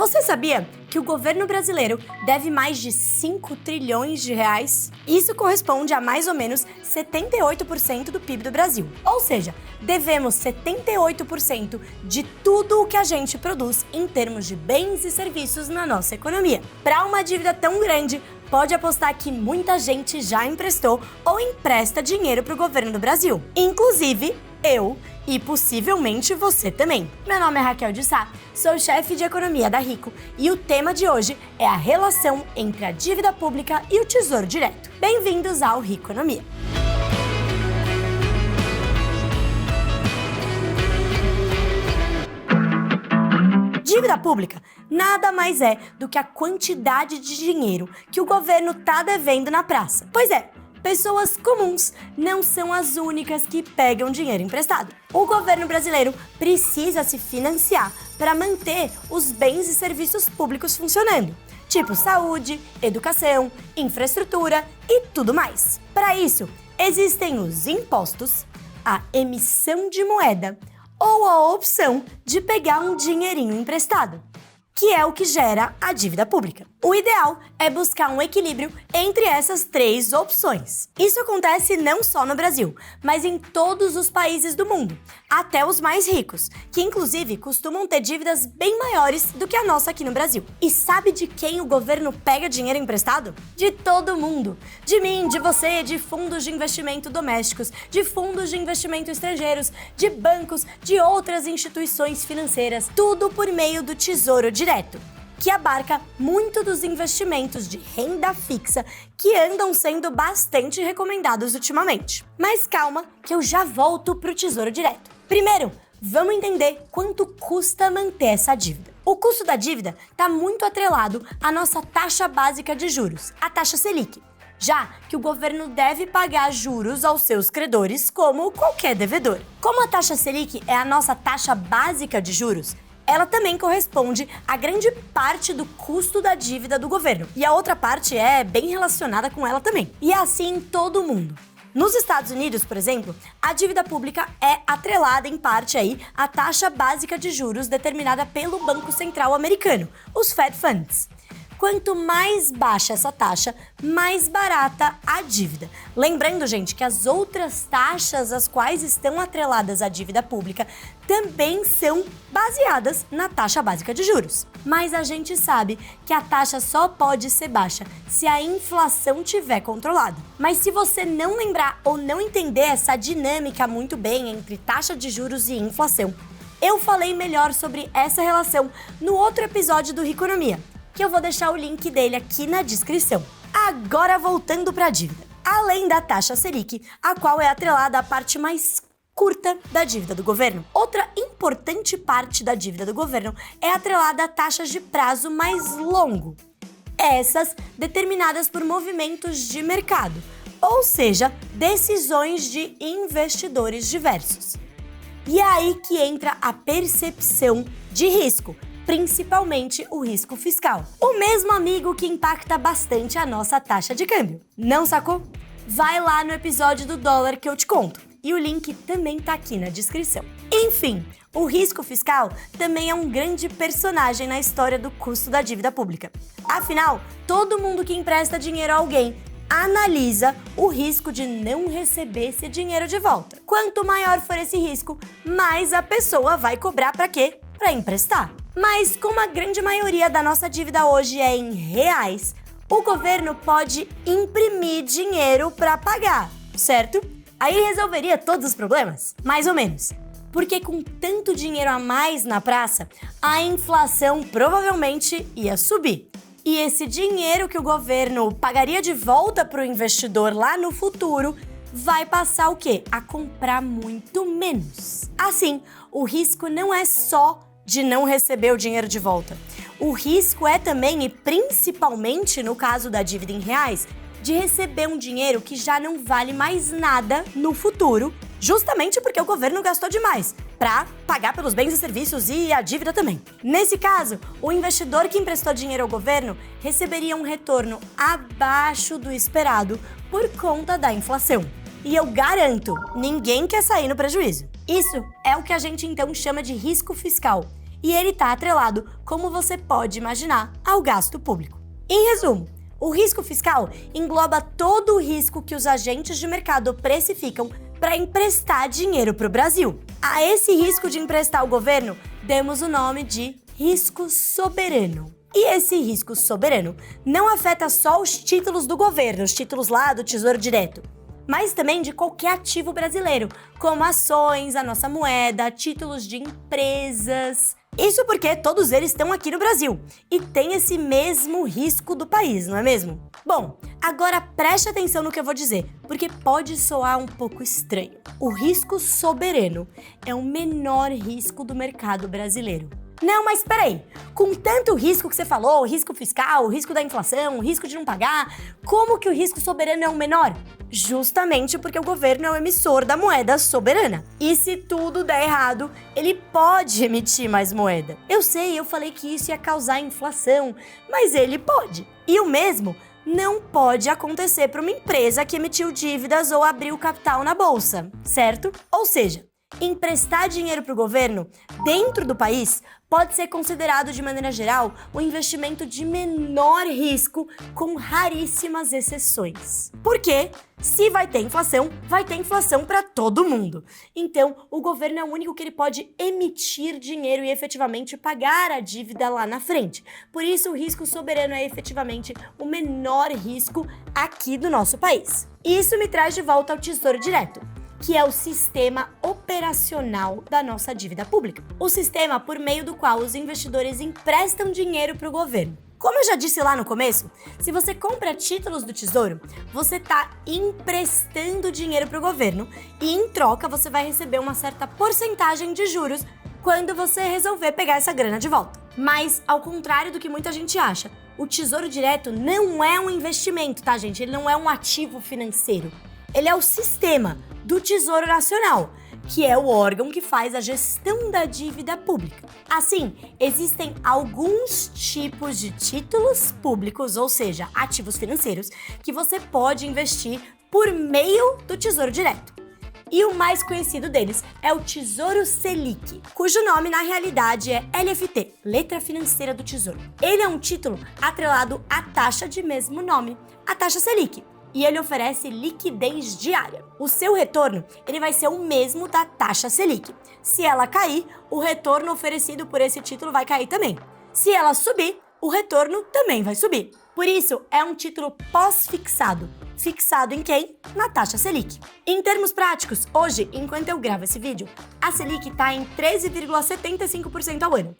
Você sabia que o governo brasileiro deve mais de 5 trilhões de reais? Isso corresponde a mais ou menos 78% do PIB do Brasil. Ou seja, devemos 78% de tudo o que a gente produz em termos de bens e serviços na nossa economia. Para uma dívida tão grande, pode apostar que muita gente já emprestou ou empresta dinheiro para o governo do Brasil. Inclusive, eu e possivelmente você também. Meu nome é Raquel de Sá, sou chefe de economia da Rico e o tema de hoje é a relação entre a dívida pública e o Tesouro Direto. Bem-vindos ao Riconomia. Dívida pública nada mais é do que a quantidade de dinheiro que o governo está devendo na praça. Pois é, pessoas comuns não são as únicas que pegam dinheiro emprestado. O governo brasileiro precisa se financiar para manter os bens e serviços públicos funcionando, tipo saúde, educação, infraestrutura e tudo mais. Para isso, existem os impostos, a emissão de moeda ou a opção de pegar um dinheirinho emprestado, que é o que gera a dívida pública. O ideal é buscar um equilíbrio entre essas três opções. Isso acontece não só no Brasil, mas em todos os países do mundo, até os mais ricos, que inclusive costumam ter dívidas bem maiores do que a nossa aqui no Brasil. E sabe de quem o governo pega dinheiro emprestado? De todo mundo. De mim, de você, de fundos de investimento domésticos, de fundos de investimento estrangeiros, de bancos, de outras instituições financeiras, tudo por meio do Tesouro Direto, que abarca muito dos investimentos de renda fixa que andam sendo bastante recomendados ultimamente. Mas calma, que eu já volto pro Tesouro Direto. Primeiro, vamos entender quanto custa manter essa dívida. O custo da dívida está muito atrelado à nossa taxa básica de juros, a taxa Selic, já que o governo deve pagar juros aos seus credores como qualquer devedor. Como a taxa Selic é a nossa taxa básica de juros, ela também corresponde a grande parte do custo da dívida do governo. E a outra parte é bem relacionada com ela também. E é assim em todo o mundo. Nos Estados Unidos, por exemplo, a dívida pública é atrelada em parte aí à taxa básica de juros determinada pelo Banco Central americano, os Fed Funds. Quanto mais baixa essa taxa, mais barata a dívida. Lembrando, gente, que as outras taxas às quais estão atreladas à dívida pública também são baseadas na taxa básica de juros. Mas a gente sabe que a taxa só pode ser baixa se a inflação estiver controlada. Mas se você não lembrar ou não entender essa dinâmica muito bem entre taxa de juros e inflação, eu falei melhor sobre essa relação no outro episódio do Riconomia, que eu vou deixar o link dele aqui na descrição. Agora voltando para a dívida. Além da taxa Selic, a qual é atrelada à parte mais curta da dívida do governo, outra importante parte da dívida do governo é atrelada a taxas de prazo mais longo. Essas determinadas por movimentos de mercado, ou seja, decisões de investidores diversos. E é aí que entra a percepção de risco, principalmente o risco fiscal. O mesmo amigo que impacta bastante a nossa taxa de câmbio. Não sacou? Vai lá no episódio do dólar que eu te conto. E o link também tá aqui na descrição. Enfim, o risco fiscal também é um grande personagem na história do custo da dívida pública. Afinal, todo mundo que empresta dinheiro a alguém analisa o risco de não receber esse dinheiro de volta. Quanto maior for esse risco, mais a pessoa vai cobrar para quê? Para emprestar. Mas como a grande maioria da nossa dívida hoje é em reais, o governo pode imprimir dinheiro para pagar, certo? Aí resolveria todos os problemas? Mais ou menos. Porque com tanto dinheiro a mais na praça, a inflação provavelmente ia subir. E esse dinheiro que o governo pagaria de volta para o investidor lá no futuro vai passar o quê? A comprar muito menos. Assim, o risco não é só de não receber o dinheiro de volta. O risco é também, e principalmente no caso da dívida em reais, de receber um dinheiro que já não vale mais nada no futuro, justamente porque o governo gastou demais para pagar pelos bens e serviços e a dívida também. Nesse caso, o investidor que emprestou dinheiro ao governo receberia um retorno abaixo do esperado por conta da inflação. E eu garanto, ninguém quer sair no prejuízo. Isso é o que a gente então chama de risco fiscal. e ele está atrelado, como você pode imaginar, ao gasto público. Em resumo, o risco fiscal engloba todo o risco que os agentes de mercado precificam para emprestar dinheiro para o Brasil. A esse risco de emprestar ao governo, demos o nome de risco soberano. E esse risco soberano não afeta só os títulos do governo, os títulos lá do Tesouro Direto, mas também de qualquer ativo brasileiro, como ações, a nossa moeda, títulos de empresas. Isso porque todos eles estão aqui no Brasil e tem esse mesmo risco do país, não é mesmo? Bom, agora preste atenção no que eu vou dizer, porque pode soar um pouco estranho. O risco soberano é o menor risco do mercado brasileiro. Não, mas peraí, com tanto risco que você falou, o risco fiscal, o risco da inflação, o risco de não pagar, como que o risco soberano é o menor? Justamente porque o governo é o emissor da moeda soberana. E se tudo der errado, ele pode emitir mais moeda. Eu sei, eu falei que isso ia causar inflação, mas ele pode. E o mesmo não pode acontecer para uma empresa que emitiu dívidas ou abriu capital na bolsa, certo? Ou seja, emprestar dinheiro para o governo dentro do país pode ser considerado, de maneira geral, um investimento de menor risco, com raríssimas exceções. Porque, se vai ter inflação para todo mundo. Então, o governo é o único que ele pode emitir dinheiro e efetivamente pagar a dívida lá na frente. Por isso, o risco soberano é efetivamente o menor risco aqui do nosso país. Isso me traz de volta ao Tesouro Direto, que é o sistema operacional da nossa dívida pública. O sistema por meio do qual os investidores emprestam dinheiro para o governo. Como eu já disse lá no começo, se você compra títulos do Tesouro, você está emprestando dinheiro para o governo e, em troca, você vai receber uma certa porcentagem de juros quando você resolver pegar essa grana de volta. Mas, ao contrário do que muita gente acha, o Tesouro Direto não é um investimento, tá, gente? Ele não é um ativo financeiro. Ele é o sistema do Tesouro Nacional, que é o órgão que faz a gestão da dívida pública. Assim, existem alguns tipos de títulos públicos, ou seja, ativos financeiros, que você pode investir por meio do Tesouro Direto. E o mais conhecido deles é o Tesouro Selic, cujo nome na realidade é LFT, Letra Financeira do Tesouro. Ele é um título atrelado à taxa de mesmo nome, a taxa Selic, e ele oferece liquidez diária. O seu retorno, ele vai ser o mesmo da taxa Selic. Se ela cair, o retorno oferecido por esse título vai cair também. Se ela subir, o retorno também vai subir. Por isso, é um título pós-fixado. Fixado em quem? Na taxa Selic. Em termos práticos, hoje, enquanto eu gravo esse vídeo, a Selic está em 13,75% ao ano.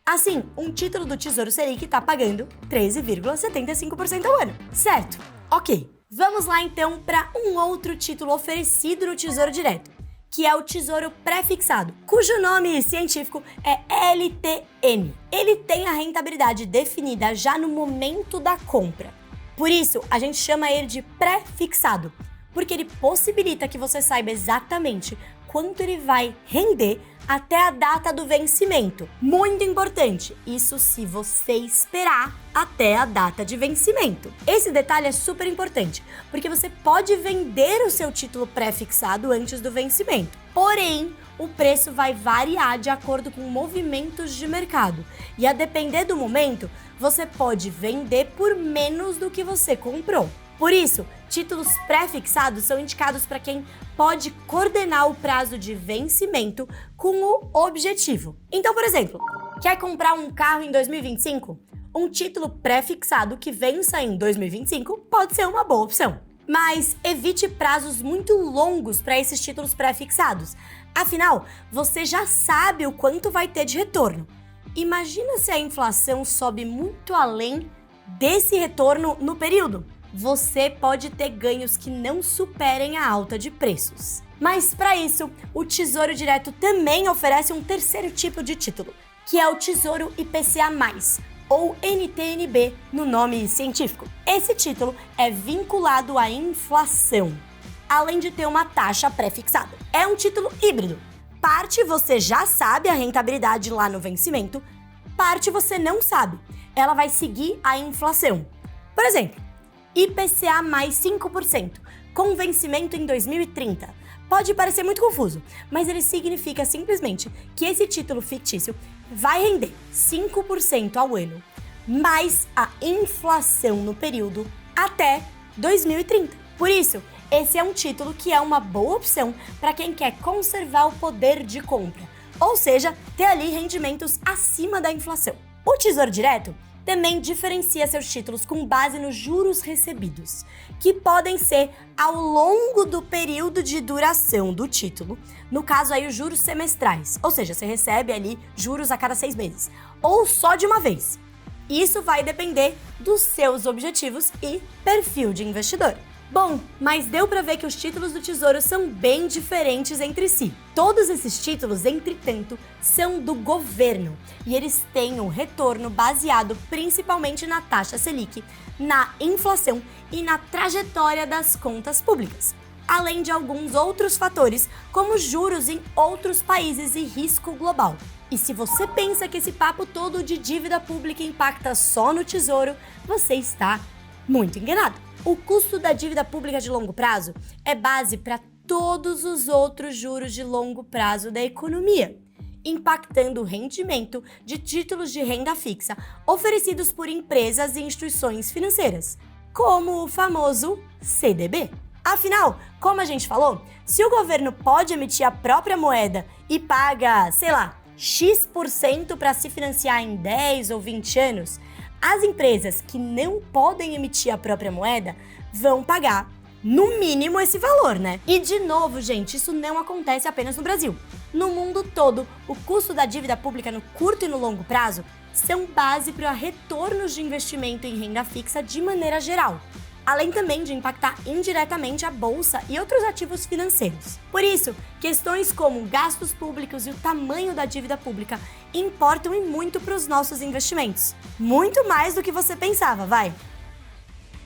Assim, um título do Tesouro Selic está pagando 13,75% ao ano, certo? Ok. Vamos lá então para um outro título oferecido no Tesouro Direto, que é o Tesouro Pré-Fixado, cujo nome científico é LTN. Ele tem a rentabilidade definida já no momento da compra. Por isso, a gente chama ele de pré-fixado, porque ele possibilita que você saiba exatamente quanto ele vai render até a data do vencimento. Muito importante, isso se você esperar até a data de vencimento. Esse detalhe é super importante, porque você pode vender o seu título pré-fixado antes do vencimento. Porém, o preço vai variar de acordo com movimentos de mercado. E a depender do momento, você pode vender por menos do que você comprou. Por isso, títulos pré-fixados são indicados para quem pode coordenar o prazo de vencimento com o objetivo. Então, por exemplo, quer comprar um carro em 2025? Um título pré-fixado que vença em 2025 pode ser uma boa opção. Mas evite prazos muito longos para esses títulos pré-fixados. Afinal, você já sabe o quanto vai ter de retorno. Imagina se a inflação sobe muito além desse retorno no período. Você pode ter ganhos que não superem a alta de preços. Mas para isso, o Tesouro Direto também oferece um terceiro tipo de título, que é o Tesouro IPCA+, ou NTNB no nome científico. Esse título é vinculado à inflação, além de ter uma taxa pré-fixada. É um título híbrido. Parte você já sabe a rentabilidade lá no vencimento, parte você não sabe. Ela vai seguir a inflação. Por exemplo, IPCA mais 5%, com vencimento em 2030. Pode parecer muito confuso, mas ele significa simplesmente que esse título fictício vai render 5% ao ano, mais a inflação no período até 2030. Por isso, esse é um título que é uma boa opção para quem quer conservar o poder de compra, ou seja, ter ali rendimentos acima da inflação. O Tesouro Direto também diferencia seus títulos com base nos juros recebidos, que podem ser ao longo do período de duração do título, no caso aí os juros semestrais, ou seja, você recebe ali juros a cada 6 meses, ou só de uma vez. Isso vai depender dos seus objetivos e perfil de investidor. Bom, mas deu para ver que os títulos do Tesouro são bem diferentes entre si. Todos esses títulos, entretanto, são do governo e eles têm um retorno baseado principalmente na taxa Selic, na inflação e na trajetória das contas públicas, além de alguns outros fatores, como juros em outros países e risco global. E se você pensa que esse papo todo de dívida pública impacta só no Tesouro, você está muito enganado. O custo da dívida pública de longo prazo é base para todos os outros juros de longo prazo da economia, impactando o rendimento de títulos de renda fixa oferecidos por empresas e instituições financeiras, como o famoso CDB. Afinal, como a gente falou, se o governo pode emitir a própria moeda e paga, sei lá, X% para se financiar em 10 ou 20 anos, as empresas que não podem emitir a própria moeda vão pagar, no mínimo, esse valor, né? E, de novo, gente, isso não acontece apenas no Brasil. No mundo todo, o custo da dívida pública no curto e no longo prazo são base para retornos de investimento em renda fixa de maneira geral, além também de impactar indiretamente a bolsa e outros ativos financeiros. Por isso, questões como gastos públicos e o tamanho da dívida pública importam e muito para os nossos investimentos. Muito mais do que você pensava, vai!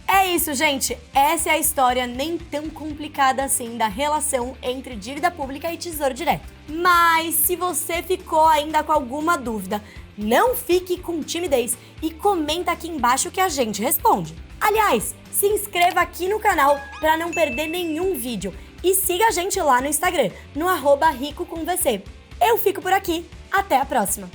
É isso, gente! Essa é a história nem tão complicada assim da relação entre dívida pública e Tesouro Direto. Mas se você ficou ainda com alguma dúvida, não fique com timidez e comenta aqui embaixo que a gente responde. Aliás, se inscreva aqui no canal para não perder nenhum vídeo e siga a gente lá no Instagram, no @ricocomvc. Eu fico por aqui, até a próxima!